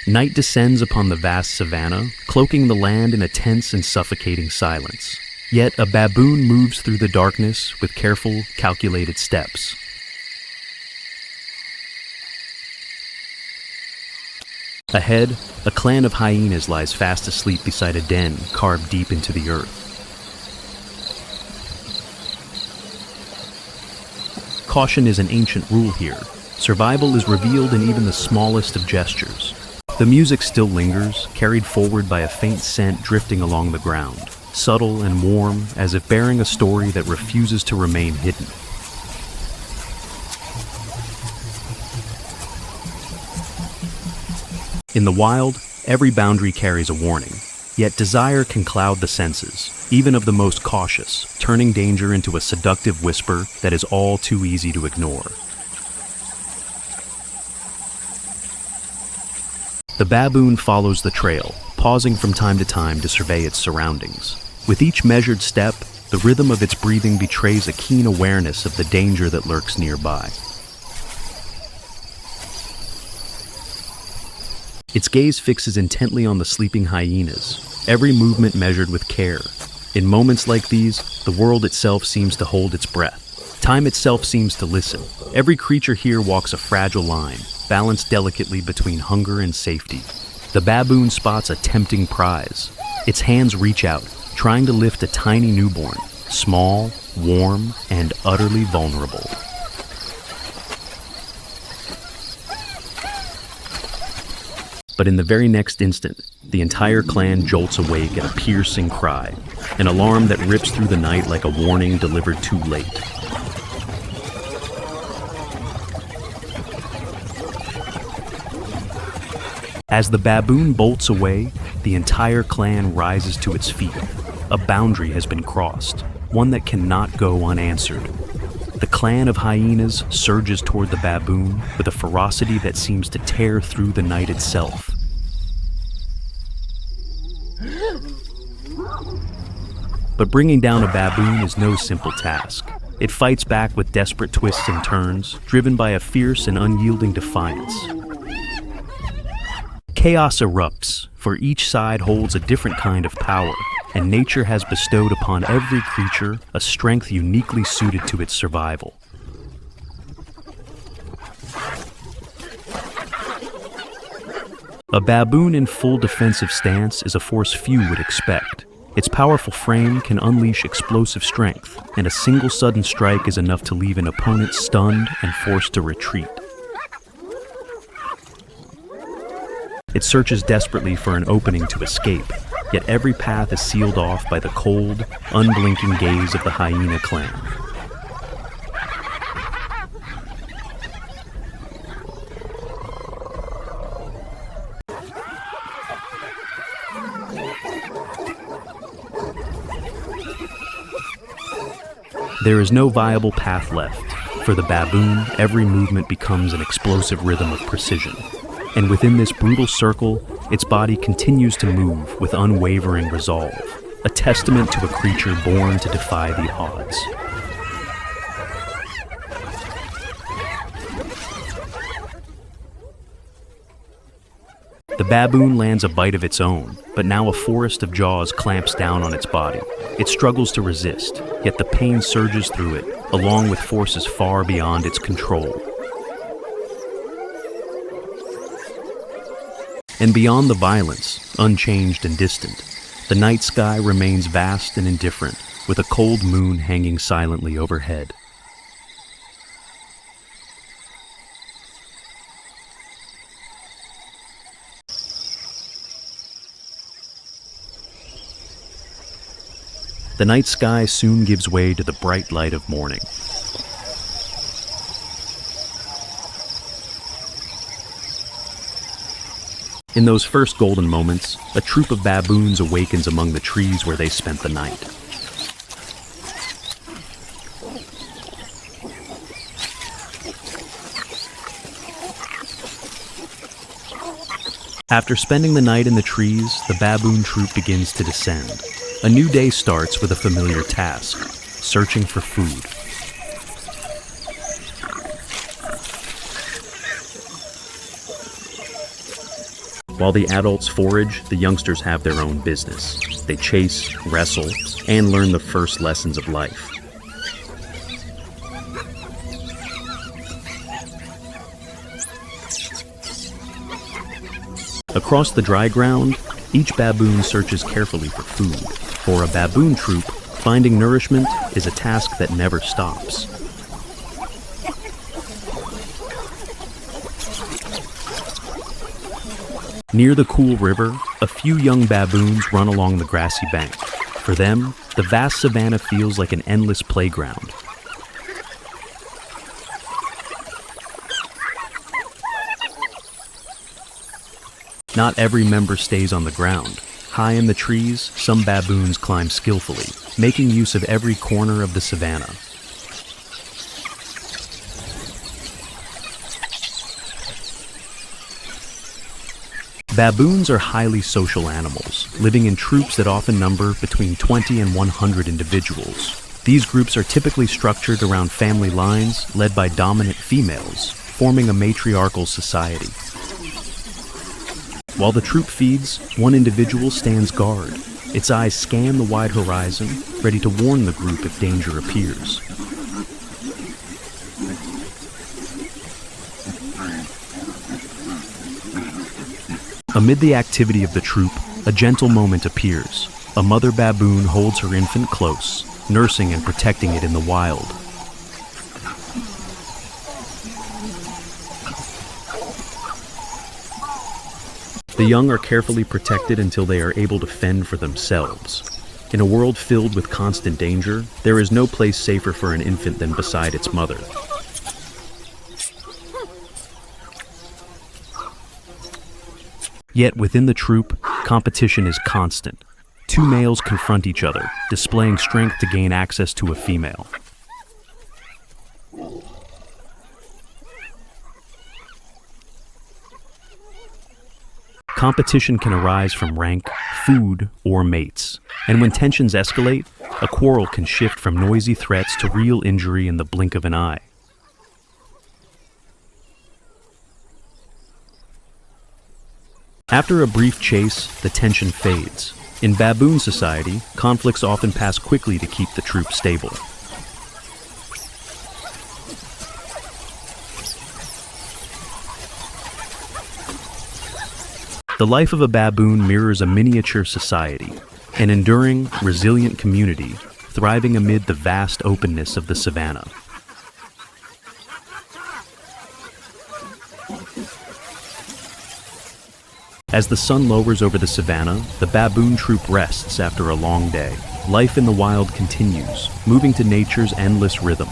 Night descends upon the vast savanna, cloaking the land in a tense and suffocating silence. Yet a baboon moves through the darkness with careful, calculated steps. Ahead, a clan of hyenas lies fast asleep beside a den carved deep into the earth. Caution is an ancient rule here. Survival is revealed in even the smallest of gestures. The music still lingers, carried forward by a faint scent drifting along the ground, subtle and warm, as if bearing a story that refuses to remain hidden. In the wild, every boundary carries a warning, yet desire can cloud the senses, even of the most cautious, turning danger into a seductive whisper that is all too easy to ignore. The baboon follows the trail, pausing from time to time to survey its surroundings. With each measured step, the rhythm of its breathing betrays a keen awareness of the danger that lurks nearby. Its gaze fixes intently on the sleeping hyenas, every movement measured with care. In moments like these, the world itself seems to hold its breath. Time itself seems to listen. Every creature here walks a fragile line, balanced delicately between hunger and safety. The baboon spots a tempting prize. Its hands reach out, trying to lift a tiny newborn, small, warm, and utterly vulnerable. But in the very next instant, the entire clan jolts awake at a piercing cry, an alarm that rips through the night like a warning delivered too late. As the baboon bolts away, the entire clan rises to its feet. A boundary has been crossed, one that cannot go unanswered. The clan of hyenas surges toward the baboon with a ferocity that seems to tear through the night itself. But bringing down a baboon is no simple task. It fights back with desperate twists and turns, driven by a fierce and unyielding defiance. Chaos erupts, for each side holds a different kind of power, and nature has bestowed upon every creature a strength uniquely suited to its survival. A baboon in full defensive stance is a force few would expect. Its powerful frame can unleash explosive strength, and a single sudden strike is enough to leave an opponent stunned and forced to retreat. It searches desperately for an opening to escape, yet every path is sealed off by the cold, unblinking gaze of the hyena clan. There is no viable path left. For the baboon, every movement becomes an explosive rhythm of precision. And within this brutal circle, its body continues to move with unwavering resolve, a testament to a creature born to defy the odds. The baboon lands a bite of its own, but now a forest of jaws clamps down on its body. It struggles to resist, yet the pain surges through it, along with forces far beyond its control. And beyond the violence, unchanged and distant, the night sky remains vast and indifferent, with a cold moon hanging silently overhead. The night sky soon gives way to the bright light of morning. In those first golden moments, a troop of baboons awakens among the trees where they spent the night. After spending the night in the trees, the baboon troop begins to descend. A new day starts with a familiar task, searching for food. While the adults forage, the youngsters have their own business. They chase, wrestle, and learn the first lessons of life. Across the dry ground, each baboon searches carefully for food. For a baboon troop, finding nourishment is a task that never stops. Near the cool river, a few young baboons run along the grassy bank. For them, the vast savanna feels like an endless playground. Not every member stays on the ground. High in the trees, some baboons climb skillfully, making use of every corner of the savanna. Baboons are highly social animals, living in troops that often number between 20 and 100 individuals. These groups are typically structured around family lines, led by dominant females, forming a matriarchal society. While the troop feeds, one individual stands guard. Its eyes scan the wide horizon, ready to warn the group if danger appears. Amid the activity of the troop, a gentle moment appears. A mother baboon holds her infant close, nursing and protecting it in the wild. The young are carefully protected until they are able to fend for themselves. In a world filled with constant danger, there is no place safer for an infant than beside its mother. Yet within the troop, competition is constant. Two males confront each other, displaying strength to gain access to a female. Competition can arise from rank, food, or mates. And when tensions escalate, a quarrel can shift from noisy threats to real injury in the blink of an eye. After a brief chase, the tension fades. In baboon society, conflicts often pass quickly to keep the troop stable. The life of a baboon mirrors a miniature society, an enduring, resilient community thriving amid the vast openness of the savanna. As the sun lowers over the savanna, the baboon troop rests after a long day. Life in the wild continues, moving to nature's endless rhythm.